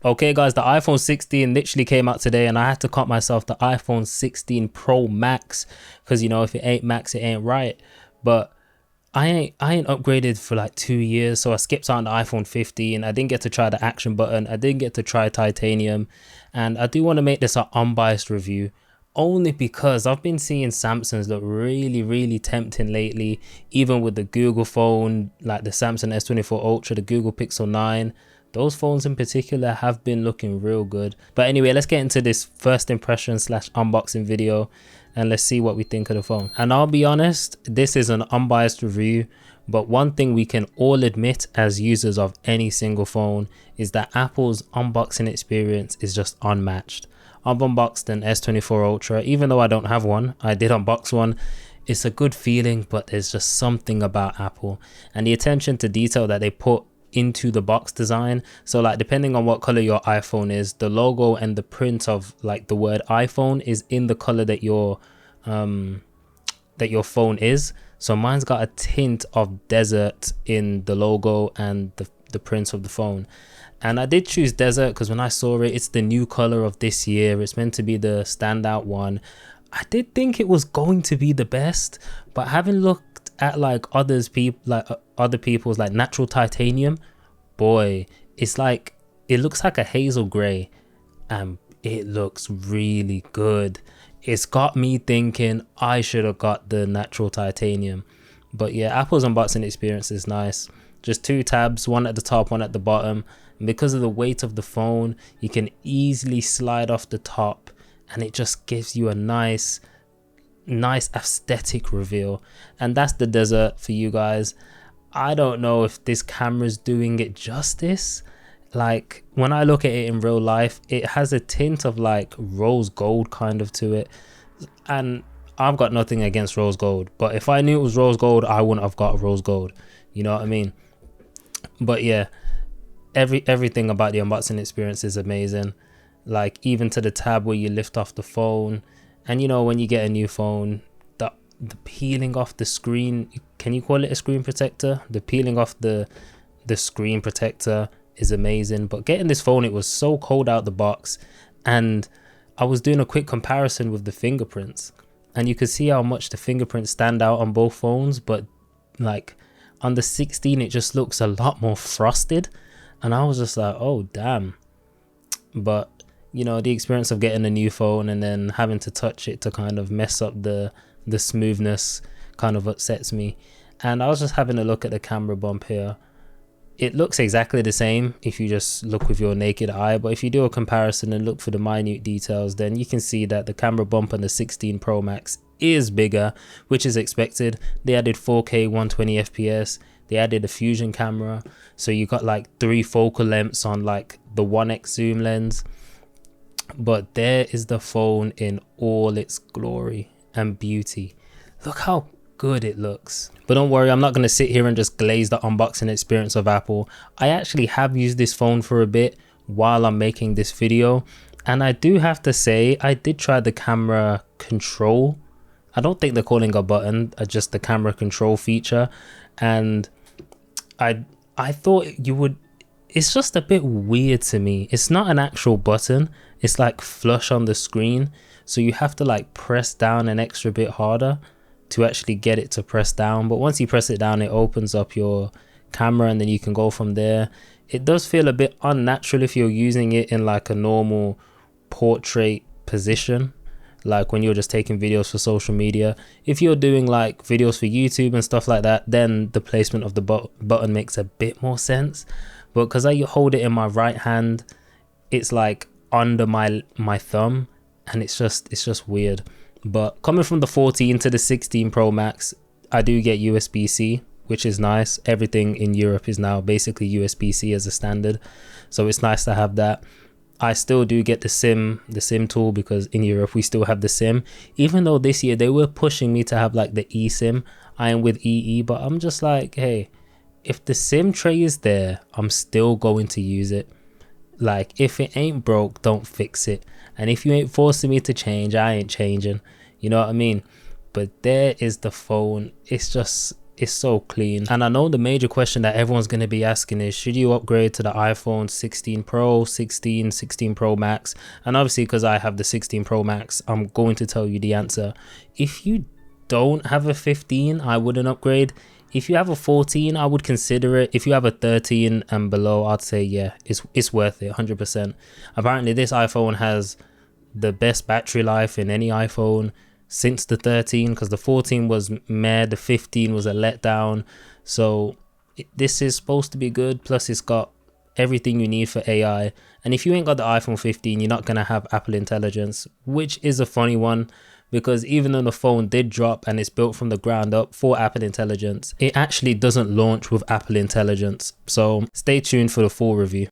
Okay guys, the iPhone 16 literally came out today and I had to cut myself the iPhone 16 Pro Max because, you know, if it ain't Max, it ain't right. But I ain't upgraded for like 2 years, so I skipped out on the iPhone 15. I didn't get to try the action button. I didn't get to try titanium, and I do want to make this an unbiased review only because I've been seeing Samsungs look really tempting lately, even with the Google phone, like the Samsung S24 Ultra, the Google Pixel 9. Those phones in particular have been looking real good. But anyway, let's get into this first impression slash unboxing video and let's see what we think of the phone. And I'll be honest, this is an unbiased review, but one thing we can all admit as users of any single phone is that Apple's unboxing experience is just unmatched. I've unboxed an S24 Ultra, even though I don't have one. I did unbox one. It's a good feeling, but there's just something about Apple and the attention to detail that they put into the box design. So like depending on what color your iPhone is, the logo and the print of like the word iPhone is in the color that your phone is. So mine's got a tint of desert in the logo and the print of the phone. And I did choose desert because when I saw it, it's the new color of this year. It's meant to be the standout one. I did think it was going to be the best, but having looked at like other people's like natural titanium, boy, it's like it looks like a hazel gray and it looks really good. It's got me thinking I should have got the natural titanium. But yeah, Apple's unboxing experience is nice. Just two tabs, one at the top, one at the bottom, and because of the weight of the phone, you can easily slide off the top and it just gives you a nice aesthetic reveal. And that's the desert for you guys. I don't know if this camera's doing it justice. Like when I look at it in real life, it has a tint of like rose gold kind of to it, and I've got nothing against rose gold, but if I knew it was rose gold, I wouldn't have got rose gold, you know what I mean? But yeah, everything about the unboxing experience is amazing. Like even to the tab where you lift off the phone, and you know when you get a new phone, the peeling off the screen, can you call it a screen protector? The peeling off the screen protector is amazing. But getting this phone, it was so cold out the box, and I was doing a quick comparison with the fingerprints, and you could see how much the fingerprints stand out on both phones, but like on the 16 it just looks a lot more frosted, and I was just like, oh damn. But you know, the experience of getting a new phone and then having to touch it to kind of mess up the smoothness kind of upsets me. And I was just having a look at the camera bump here. It looks exactly the same if you just look with your naked eye, but if you do a comparison and look for the minute details, then you can see that the camera bump on the 16 Pro Max is bigger, which is expected. They added 4K 120 FPS. They added a fusion camera, so you got like 3 focal lengths on like the 1x zoom lens. But there is the phone in all its glory and beauty. Look how good it looks. But don't worry, I'm not going to sit here and just glaze the unboxing experience of Apple. I actually have used this phone for a bit while I'm making this video, and I do have to say I did try the camera control. I don't think they're calling a button, just the camera control feature, and I thought you would. It's just a bit weird to me. It's not an actual button. It's like flush on the screen, so you have to like press down an extra bit harder to actually get it to press down. But once you press it down, it opens up your camera and then you can go from there. It does feel a bit unnatural if you're using it in like a normal portrait position, like when you're just taking videos for social media. If you're doing like videos for YouTube and stuff like that, then the placement of the button makes a bit more sense. But because I hold it in my right hand, it's like under my thumb, and it's just weird. But coming from the 14 to the 16 Pro Max, I do get USB-C, which is nice. Everything in Europe is now basically USB-C as a standard, so it's nice to have that. I still do get the SIM tool because in Europe we still have the SIM, even though this year they were pushing me to have like the eSIM. I am with EE, but I'm just like, hey, if the SIM tray is there, I'm still going to use it. Like, if it ain't broke, don't fix it. And if you ain't forcing me to change, I ain't changing. You know what I mean? But there is the phone. It's it's so clean. And I know the major question that everyone's going to be asking is, should you upgrade to the iPhone 16 Pro, 16 Pro Max? And obviously, because I have the 16 Pro Max, I'm going to tell you the answer. If you don't have a 15, I wouldn't upgrade. If you have a 14, I would consider it. If you have a 13 and below, I'd say yeah, it's worth it 100%. Apparently this iPhone has the best battery life in any iPhone since the 13, because the 14 was meh, the 15 was a letdown. So this is supposed to be good. Plus it's got everything you need for AI. And if you ain't got the iPhone 15, you're not gonna have Apple Intelligence, which is a funny one, because even though the phone did drop and it's built from the ground up for Apple Intelligence, it actually doesn't launch with Apple Intelligence. So stay tuned for the full review.